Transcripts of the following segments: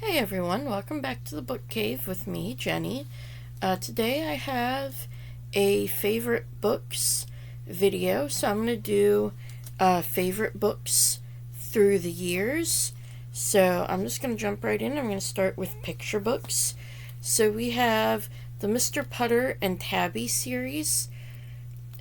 Hi everyone, welcome back to the Book Cave with me, Jenny. Today I have a favorite books video, so I'm going to do favorite books through the years. So I'm just going to jump right in. I'm going to start with picture books. So we have the Mr. Putter and Tabby series,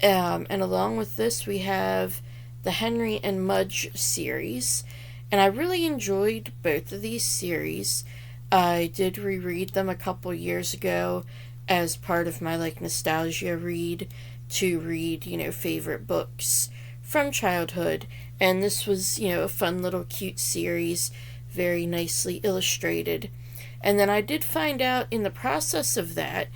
and along with this we have the Henry and Mudge series. And I really enjoyed both of these series. I did reread them a couple years ago as part of my nostalgia read to read, favorite books from childhood. And this was, a fun little cute series, very nicely illustrated. And then I did find out in the process of that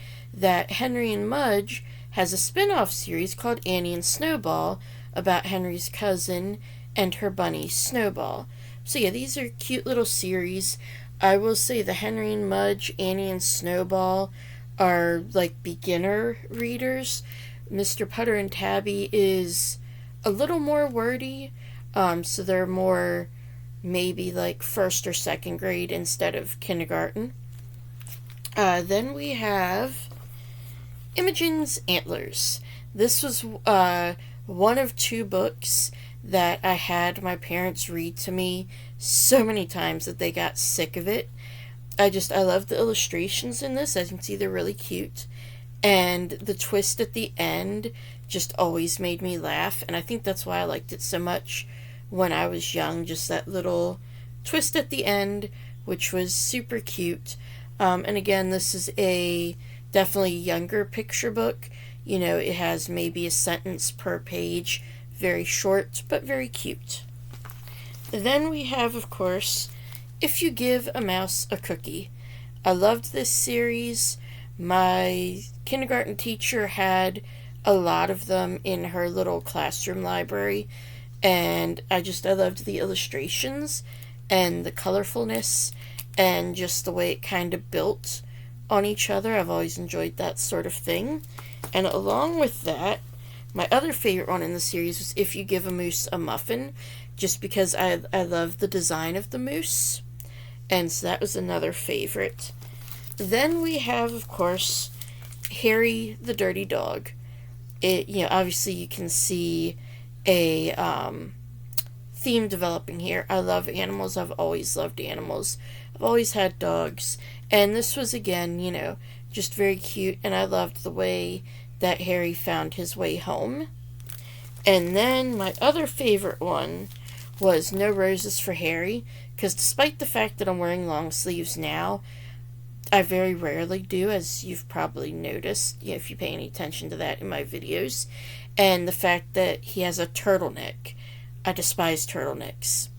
Henry and Mudge has a spin-off series called Annie and Snowball about Henry's cousin and her bunny Snowball. So yeah, these are cute little series. I will say the Henry and Mudge, Annie and Snowball are beginner readers. Mr. Putter and Tabby is a little more wordy, so they're more maybe first or second grade instead of kindergarten. Then we have Imogen's Antlers. This was one of two books that I had my parents read to me so many times that they got sick of it. I love the illustrations in this. I can see they're really cute. And the twist at the end just always made me laugh. And I think that's why I liked it so much when I was young. Just that little twist at the end, which was super cute. And again, this is a definitely younger picture book. It has maybe a sentence per page. Very short, but very cute. Then we have, of course, If You Give a Mouse a Cookie. I loved this series. My kindergarten teacher had a lot of them in her little classroom library, and I loved the illustrations and the colorfulness and just the way it kind of built on each other. I've always enjoyed that sort of thing. And along with that, my other favorite one in the series was If You Give a Moose a Muffin, just because I love the design of the moose. And so that was another favorite. Then we have, of course, Harry the Dirty Dog. Obviously you can see a theme developing here. I love animals. I've always loved animals. I've always had dogs. And this was, again, just very cute. And I loved the way that Harry found his way home. And then my other favorite one was No Roses for Harry, because despite the fact that I'm wearing long sleeves now, I very rarely do, as you've probably noticed, if you pay any attention to that in my videos. And the fact that he has a turtleneck. I despise turtlenecks.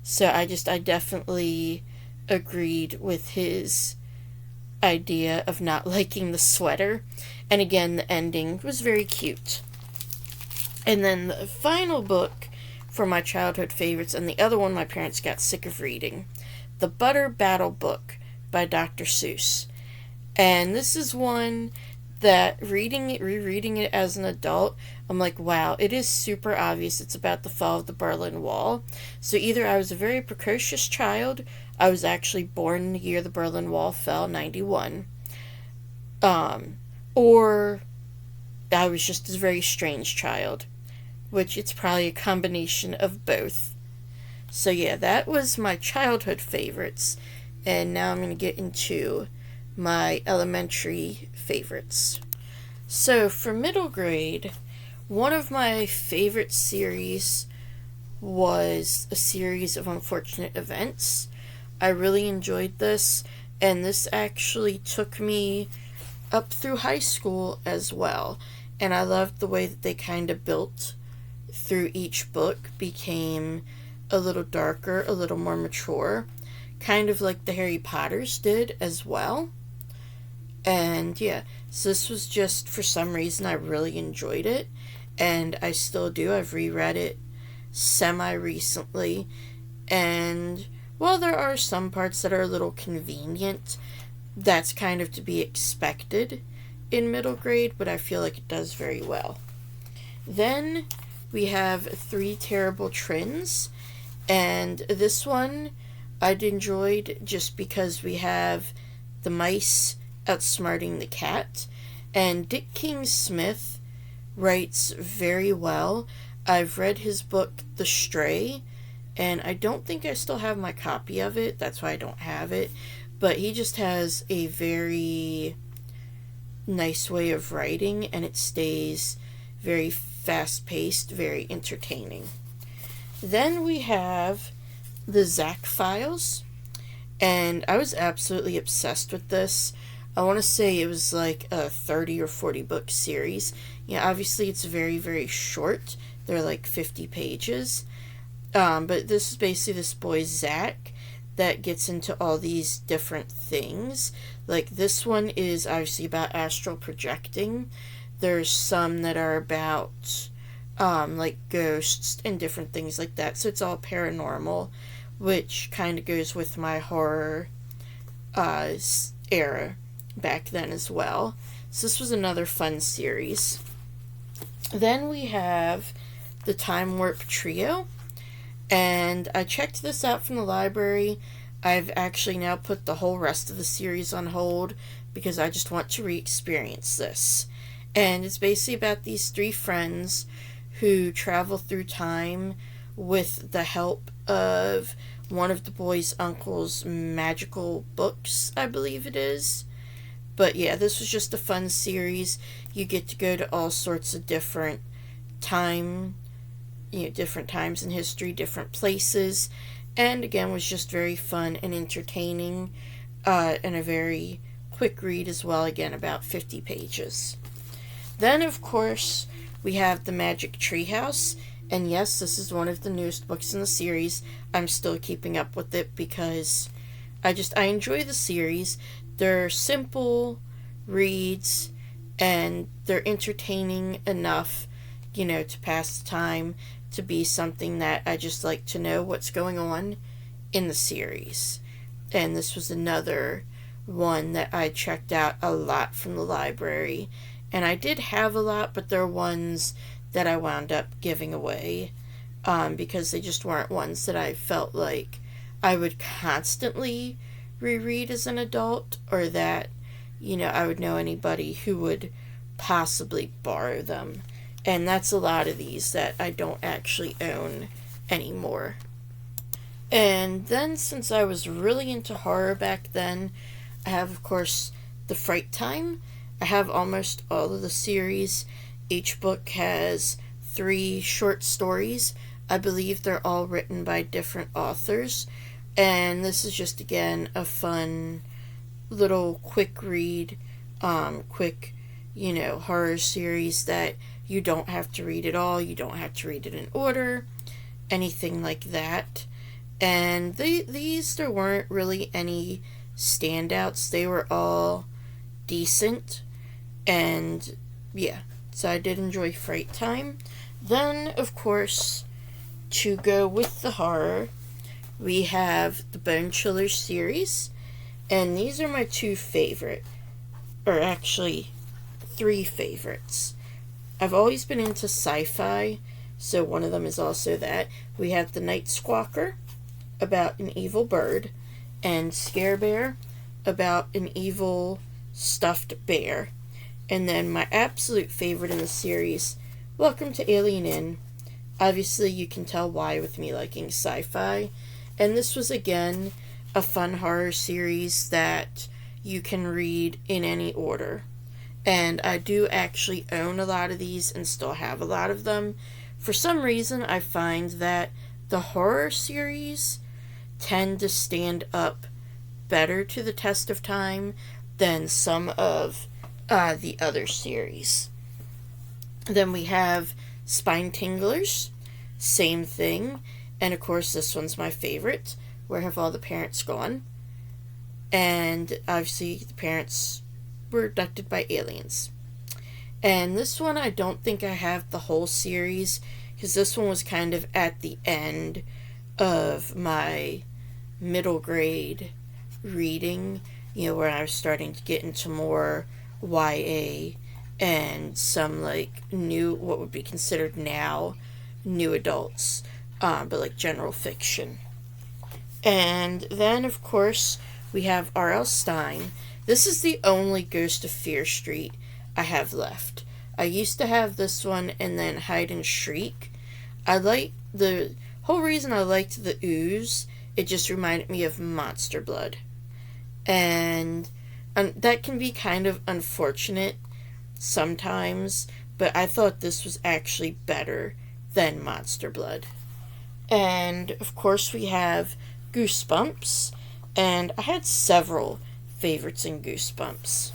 So I definitely agreed with his idea of not liking the sweater. And again, the ending was very cute. And then the final book for my childhood favorites, and the other one my parents got sick of reading, The Butter Battle Book by Dr. Seuss. And this is one that rereading it as an adult, I'm like, wow, it is super obvious it's about the fall of the Berlin Wall. So either I was a very precocious child, I was actually born the year the Berlin Wall fell, 91, or I was just a very strange child, which it's probably a combination of both. So yeah, that was my childhood favorites, and now I'm going to get into my elementary favorites. So for middle grade, one of my favorite series was a series of unfortunate events. I really enjoyed this, and this actually took me up through high school as well. And I loved the way that they kind of built through each book, became a little darker, a little more mature, kind of like the Harry Potters did as well. And yeah, so this was just, for some reason, I really enjoyed it, and I still do. I've reread it semi-recently, and while there are some parts that are a little convenient, that's kind of to be expected in middle grade, but I feel like it does very well. Then we have Three Terrible Trins, and this one I'd enjoyed just because we have the mice outsmarting the cat. And Dick King Smith writes very well. I've read his book, The Stray, and I don't think I still have my copy of it. That's why I don't have it. But he just has a very nice way of writing, and it stays very fast paced, very entertaining. Then we have the Zack Files, and I was absolutely obsessed with this. I want to say it was like a 30 or 40 book series. Yeah, obviously it's very, very short. They're like 50 pages. But this is basically this boy, Zack, that gets into all these different things. Like this one is obviously about astral projecting. There's some that are about like ghosts and different things like that. So it's all paranormal, which kind of goes with my horror era back then as well. So this was another fun series. Then we have the Time Warp Trio, and I checked this out from the library. I've actually now put the whole rest of the series on hold because I just want to re-experience this. And it's basically about these three friends who travel through time with the help of one of the boys' uncle's magical books, I believe it is. But yeah, this was just a fun series. You get to go to all sorts of different different times in history, different places, and again was just very fun and entertaining, and a very quick read as well, again about 50 pages. Then of course we have the Magic Treehouse, and yes, this is one of the newest books in the series. I'm still keeping up with it because I enjoy the series. They're simple reads and they're entertaining enough, to pass the time, to be something that I just like to know what's going on in the series. And this was another one that I checked out a lot from the library. And I did have a lot, but there are ones that I wound up giving away because they just weren't ones that I felt like I would constantly reread as an adult, or that I would know anybody who would possibly borrow them. And that's a lot of these that I don't actually own anymore. And then, since I was really into horror back then, I have, of course, the Fright Time. I have almost all of the series. Each book has 3 short stories. I believe they're all written by different authors. And this is just, again, a fun little quick read, quick, horror series that you don't have to read it all. You don't have to read it in order, anything like that. And there weren't really any standouts. They were all decent. And yeah, so I did enjoy Fright Time. Then, of course, to go with the horror, we have the Bone Chillers series, and these are my 2 favorite, or actually 3 favorites. I've always been into sci-fi, so one of them is also that. We have The Night Squawker, about an evil bird, and Scare Bear, about an evil stuffed bear. And then my absolute favorite in the series, Welcome to Alien Inn. Obviously you can tell why with me liking sci-fi. And this was, again, a fun horror series that you can read in any order. And I do actually own a lot of these and still have a lot of them. For some reason, I find that the horror series tend to stand up better to the test of time than some of the other series. Then we have Spine Tinglers, same thing. And of course, this one's my favorite. Where Have All the Parents Gone? And obviously, the parents were abducted by aliens. And this one, I don't think I have the whole series, because this one was kind of at the end of my middle grade reading, where I was starting to get into more YA and some new, what would be considered now new adults, but general fiction. And then, of course, we have R.L. Stine. This is the only Ghost of Fear Street I have left. I used to have this one and then Hide and Shriek. I like the whole reason I liked the Ooze, it just reminded me of Monster Blood. And that can be kind of unfortunate sometimes, but I thought this was actually better than Monster Blood. And of course, we have Goosebumps, and I had several favorites in Goosebumps.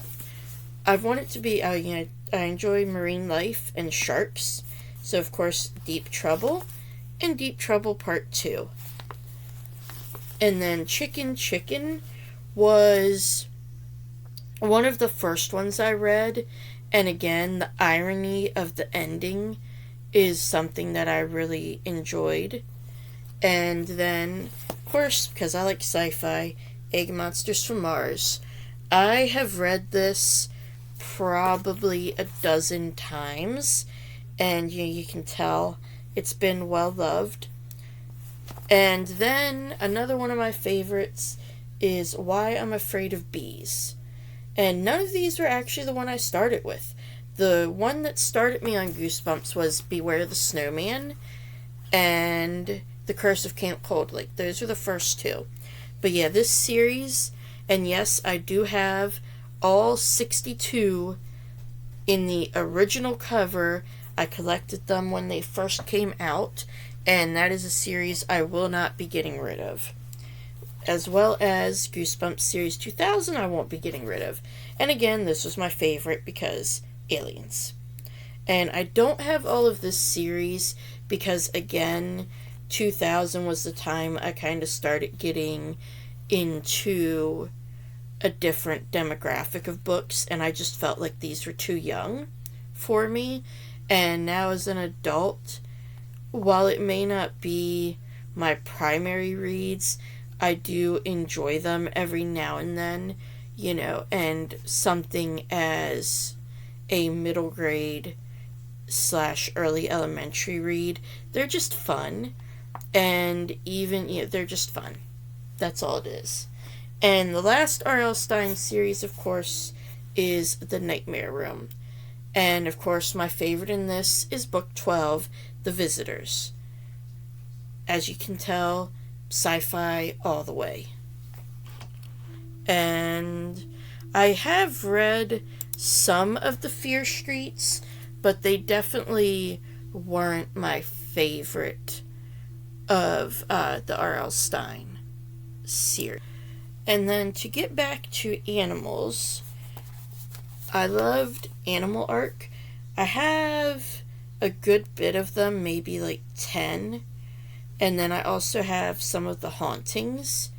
I've wanted to be, I enjoy marine life and sharks, so of course, Deep Trouble and Deep Trouble Part 2. And then Chicken Chicken was one of the first ones I read, and again, the irony of the ending is something that I really enjoyed. And then, of course, because I like sci-fi, Egg Monsters from Mars. I have read this probably a dozen times, and you can tell it's been well loved. And then another one of my favorites is Why I'm Afraid of Bees. And none of these were actually the one I started with. The one that started me on Goosebumps was Beware the Snowman and The Curse of Camp Cold Lake. Those were the first two. But yeah, this series, and yes, I do have all 62 in the original cover. I collected them when they first came out, and that is a series I will not be getting rid of. As well as Goosebumps Series 2000, I won't be getting rid of. And again, this was my favorite because aliens. And I don't have all of this series because, again, 2000 was the time I kind of started getting into a different demographic of books, and I just felt like these were too young for me. And now as an adult, while it may not be my primary reads, I do enjoy them every now and then, and something as a middle grade / early elementary read, they're just fun. And even, they're just fun. That's all it is. And the last R.L. Stine series, of course, is The Nightmare Room. And, of course, my favorite in this is Book 12, The Visitors. As you can tell, sci-fi all the way. And I have read some of the Fear Streets, but they definitely weren't my favorite of the R.L. Stine series. And then to get back to animals, I loved Animal Arc. I have a good bit of them, maybe like 10. And then I also have some of the hauntings.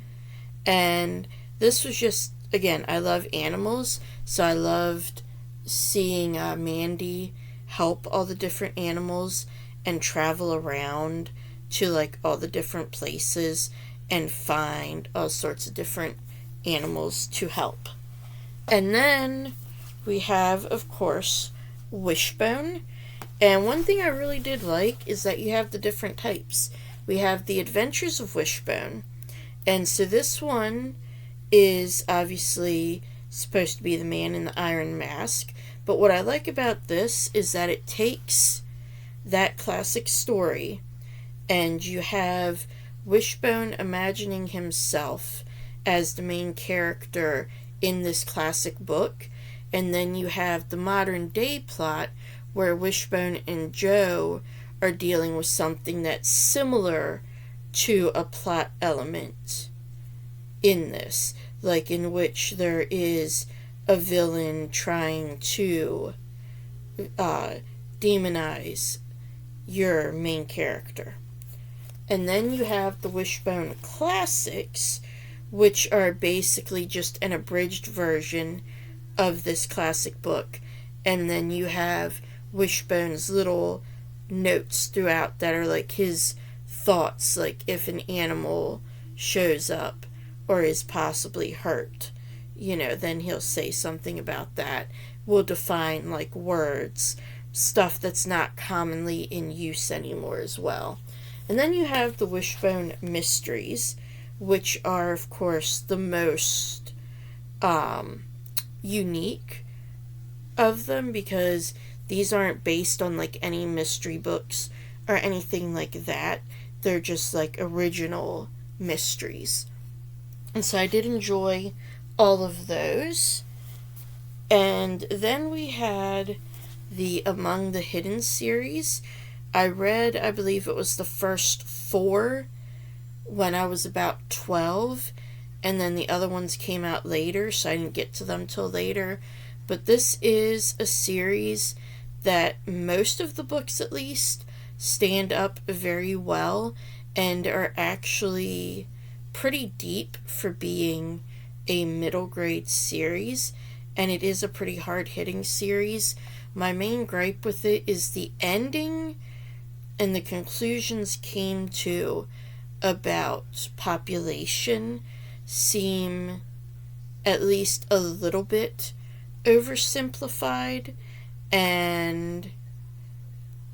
And this was just, again, I love animals, so I loved seeing Mandy help all the different animals and travel around to like all the different places and find all sorts of different animals to help. And then we have, of course, Wishbone. And one thing I really did like is that you have the different types. We have The Adventures of Wishbone. And so this one is obviously supposed to be the man in the iron mask. But what I like about this is that it takes that classic story and you have Wishbone imagining himself as the main character in this classic book. And then you have the modern day plot where Wishbone and Joe are dealing with something that's similar to a plot element in this, like in which there is a villain trying to demonize your main character. And then you have the Wishbone Classics, which are basically just an abridged version of this classic book. And then you have Wishbone's little notes throughout that are like his thoughts, like if an animal shows up or is possibly hurt, then he'll say something about that. We'll define like words, stuff that's not commonly in use anymore as well. And then you have the Wishbone Mysteries, which are, of course, the most unique of them, because these aren't based on like any mystery books or anything like that. They're just like original mysteries. And so I did enjoy all of those. And then we had the Among the Hidden series. I read, I believe it was the first 4 when I was about 12, and then the other ones came out later, so I didn't get to them till later. But this is a series that most of the books, at least, stand up very well and are actually pretty deep for being a middle grade series, and it is a pretty hard-hitting series. My main gripe with it is the ending and the conclusions came to about population seem at least a little bit oversimplified, and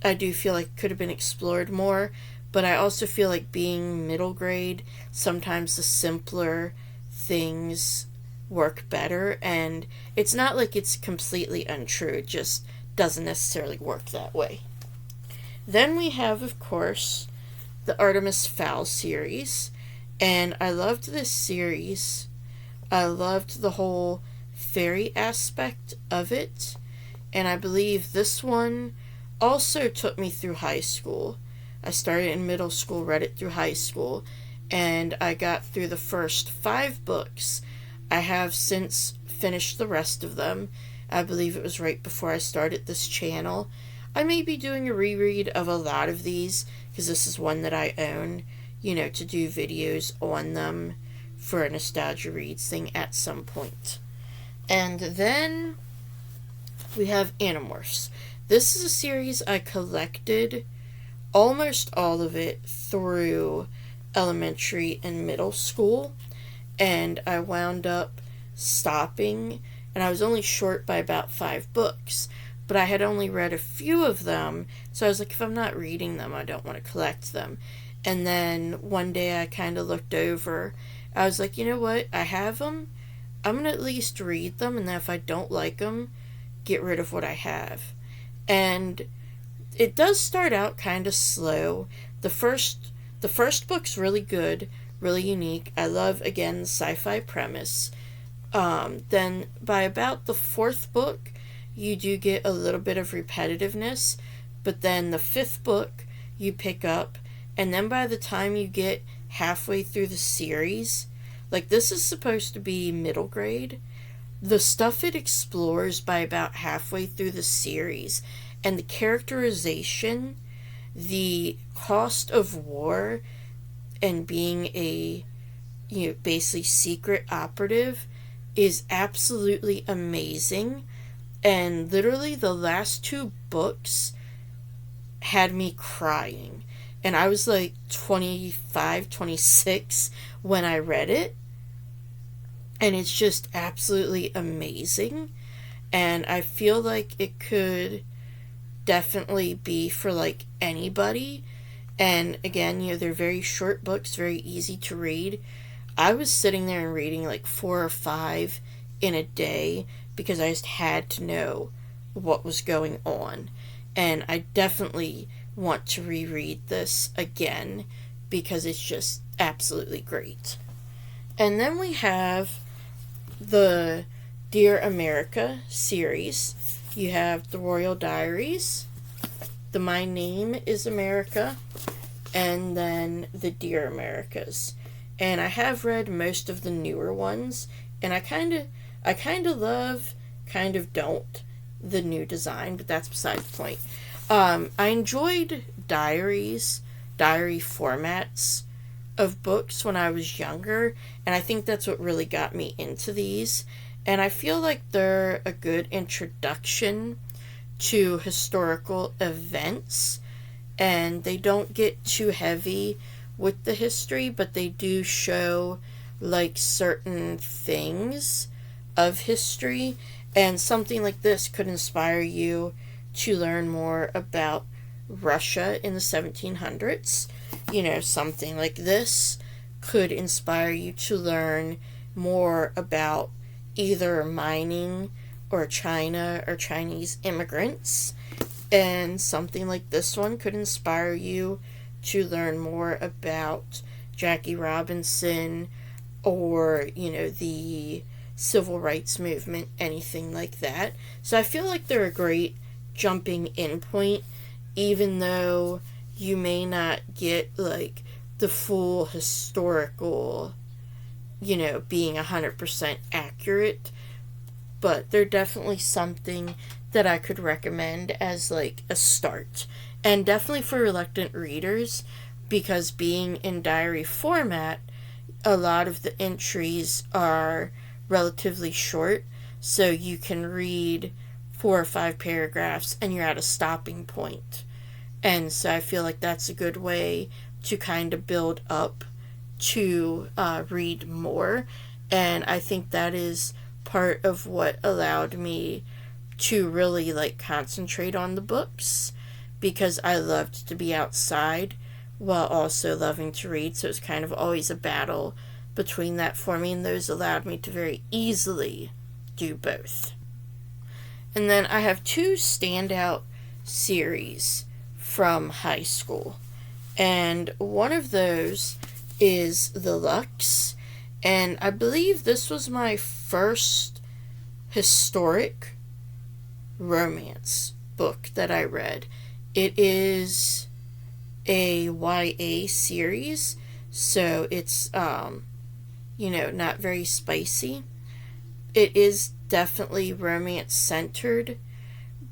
I do feel like it could have been explored more. But I also feel like being middle grade, sometimes the simpler things work better, and it's not like it's completely untrue, it just doesn't necessarily work that way. Then we have, of course, the Artemis Fowl series, and I loved this series. I loved the whole fairy aspect of it, and I believe this one also took me through high school. I started in middle school, read it through high school, and I got through the first 5 books. I have since finished the rest of them. I believe it was right before I started this channel. I may be doing a reread of a lot of these, because this is one that I own, to do videos on them for a Nostalgia Reads thing at some point. And then we have Animorphs. This is a series I collected almost all of it through elementary and middle school, and I wound up stopping, and I was only short by about 5 books, but I had only read a few of them, so I was like, if I'm not reading them, I don't want to collect them. And then one day I kind of looked over, I was like, you know what, I have them, I'm going to at least read them, and then if I don't like them, get rid of what I have. And it does start out kind of slow. The first book's really good, really unique. I love, again, the sci-fi premise. Then by about the 4th book, you do get a little bit of repetitiveness, but then the 5th book you pick up, and then by the time you get halfway through the series, like this is supposed to be middle grade, the stuff it explores by about halfway through the series, and the characterization, the cost of war, and being a, basically secret operative is absolutely amazing. And literally the last 2 books had me crying. And I was like 25, 26 when I read it. And it's just absolutely amazing. And I feel like it could definitely be for like anybody. And again, they're very short books, very easy to read. I was sitting there and reading like 4 or 5 in a day because I just had to know what was going on. And I definitely want to reread this again because it's just absolutely great. And then we have the Dear America series. You have the Royal Diaries, the My Name is America, and then the Dear Americas. And I have read most of the newer ones, and I kind of love, kind of don't, the new design, but that's beside the point. I enjoyed diary formats of books when I was younger, and I think that's what really got me into these. And I feel like they're a good introduction to historical events, and they don't get too heavy with the history, but they do show like certain things of history, and something like this could inspire you to learn more about Russia in the 1700s. Something like this could inspire you to learn more about either mining or China or Chinese immigrants. And something like this one could inspire you to learn more about Jackie Robinson or, the civil rights movement, anything like that. So I feel like they're a great jumping in point, even though you may not get like the full historical, being 100% accurate, but they're definitely something that I could recommend as like a start. And definitely for reluctant readers, because being in diary format, a lot of the entries are relatively short, so you can read 4 or 5 paragraphs and you're at a stopping point. And so I feel like that's a good way to kind of build up to read more. And I think that is part of what allowed me to really like concentrate on the books, because I loved to be outside while also loving to read. So it's kind of always a battle between that for me, and those allowed me to very easily do both. And then I have 2 standout series from high school. And one of those is The Lux. And I believe this was my first historic romance book that I read. It is a YA series, so it's, not very spicy. It is definitely romance centered,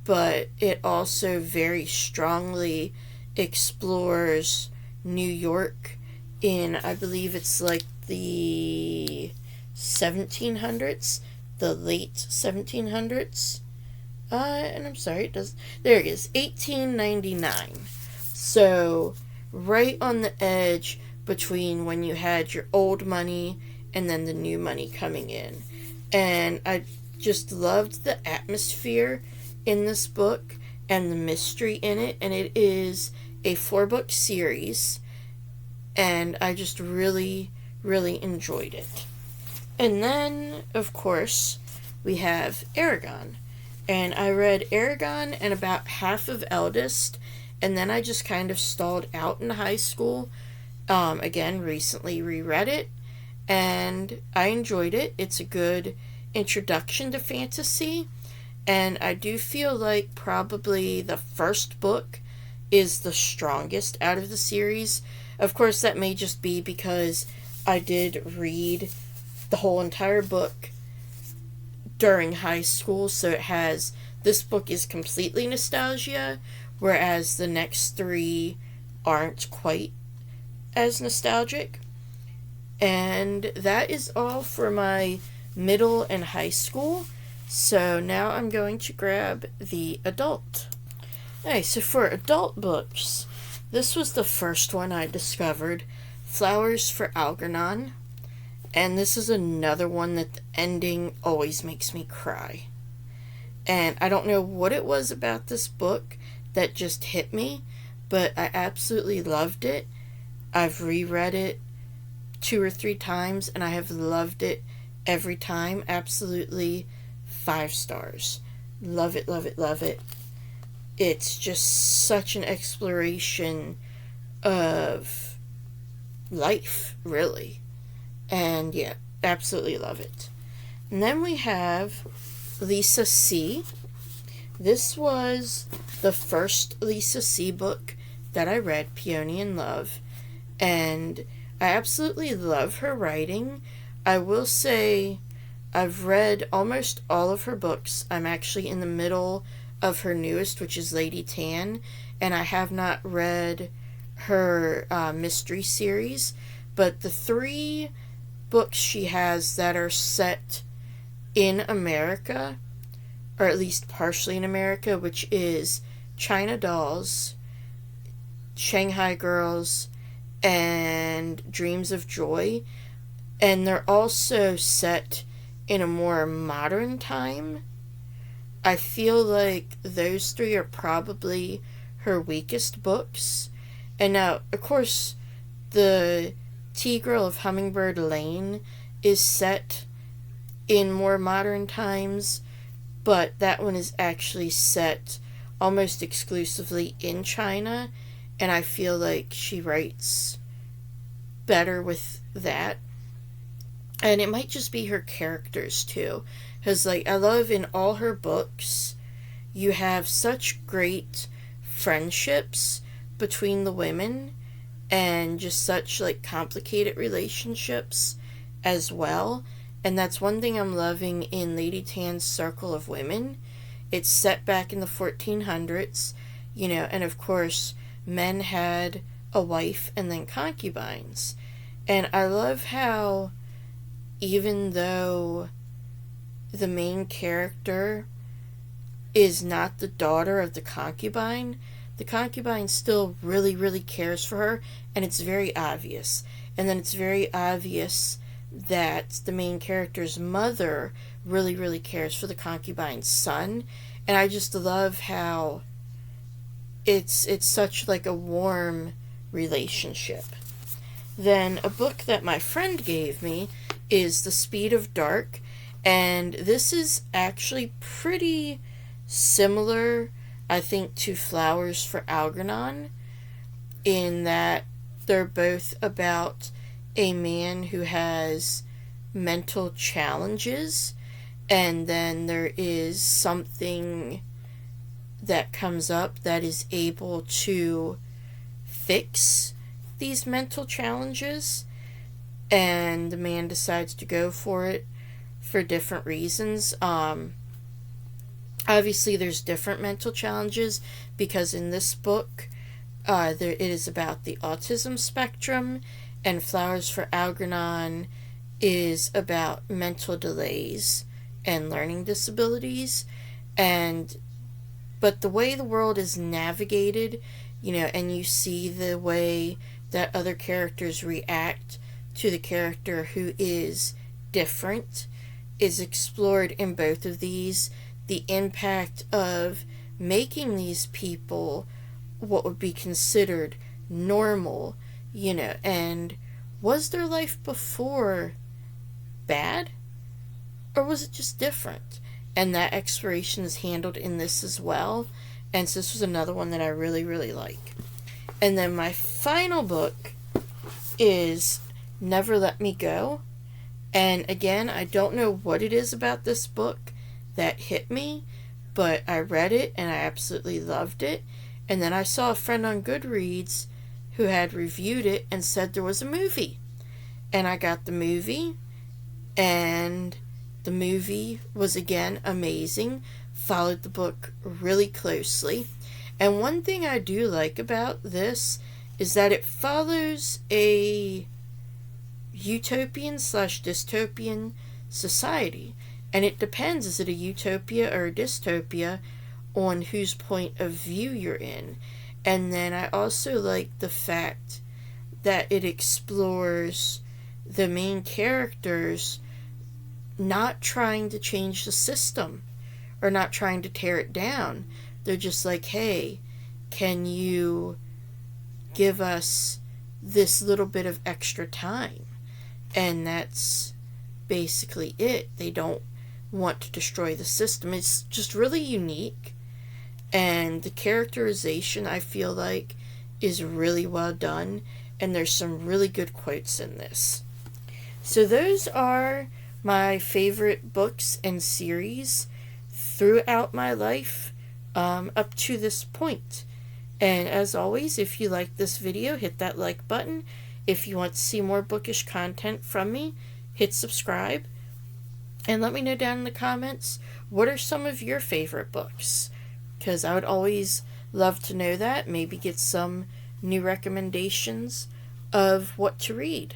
but it also very strongly explores New York in, I believe it's like the 1700s, the late 1700s. And I'm sorry, there it is, 1899. So, right on the edge between when you had your old money and then the new money coming in. And I just loved the atmosphere in this book and the mystery in it. And it is a 4-book series. And I just really, really enjoyed it. And then, of course, we have Eragon. And I read Eragon and about half of Eldest. And then I just kind of stalled out in high school. Again, recently reread it. And I enjoyed it. It's a good introduction to fantasy. And I do feel like probably the first book is the strongest out of the series. Of course, that may just be because I did read the whole entire book during high school, so this book is completely nostalgia, whereas the next 3 aren't quite as nostalgic. And that is all for my middle and high school. So now I'm going to grab the adult. Okay, so for adult books, this was the first one I discovered, Flowers for Algernon. And this is another one that the ending always makes me cry. And I don't know what it was about this book that just hit me, but I absolutely loved it. I've reread it 2 or 3 times, and I have loved it every time. Absolutely 5 stars. Love it, love it, love it. It's just such an exploration of life, really. And yeah, absolutely love it. And then we have Lisa C. This was the first Lisa C book that I read, Peony in Love. And I absolutely love her writing. I will say I've read almost all of her books. I'm actually in the middle of her newest, which is Lady Tan, and I have not read her mystery series, but the 3 books she has that are set in America, or at least partially in America, which is China Dolls, Shanghai Girls, and Dreams of Joy, and they're also set in a more modern time. I feel like those 3 are probably her weakest books. And now, of course, the Tea-Girl of Hummingbird Lane is set in more modern times, but that one is actually set almost exclusively in China, and I feel like she writes better with that. And it might just be her characters too, because like I love in all her books you have such great friendships between the women and just such like complicated relationships as well. And that's one thing I'm loving in Lady Tan's Circle of Women. It's set back in the 1400s, you know, and of course men had a wife and then concubines. And I love how even though the main character is not the daughter of the concubine still really, really cares for her, and it's very obvious. And then it's very obvious that the main character's mother really, really cares for the concubine's son. And I just love how it's such like a warm relationship. Then a book that my friend gave me is The Speed of Dark, and this is actually pretty similar, I think, to Flowers for Algernon, in that they're both about a man who has mental challenges, and then there is something that comes up that is able to fix these mental challenges, and the man decides to go for it for different reasons. Obviously there's different mental challenges, because in this book it is about the autism spectrum, and Flowers for Algernon is about mental delays and learning disabilities. But the way the world is navigated, you know, and you see the way that other characters react to the character who is different, is explored in both of these. The impact of making these people what would be considered normal, you know, and was their life before bad, or was it just different? And that exploration is handled in this as well, and so this was another one that I really, really like. And then my final book is Never Let Me Go, and again, I don't know what it is about this book that hit me, but I read it and I absolutely loved it. And then I saw a friend on Goodreads who had reviewed it and said there was a movie, and I got the movie, and the movie was again amazing, followed the book really closely. And one thing I do like about this is that it follows a utopian / dystopian society. And it depends, is it a utopia or a dystopia, on whose point of view you're in. And then I also like the fact that it explores the main characters not trying to change the system or not trying to tear it down. They're just like, hey, can you give us this little bit of extra time? And that's basically it. They don't want to destroy the system. It's just really unique, and the characterization, I feel like, is really well done, and there's some really good quotes in this. So those are my favorite books and series throughout my life up to this point. And as always, if you like this video, hit that like button. If you want to see more bookish content from me, hit subscribe. And let me know down in the comments, what are some of your favorite books? Because I would always love to know that. Maybe get some new recommendations of what to read.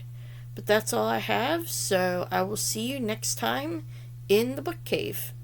But that's all I have, so I will see you next time in the book cave.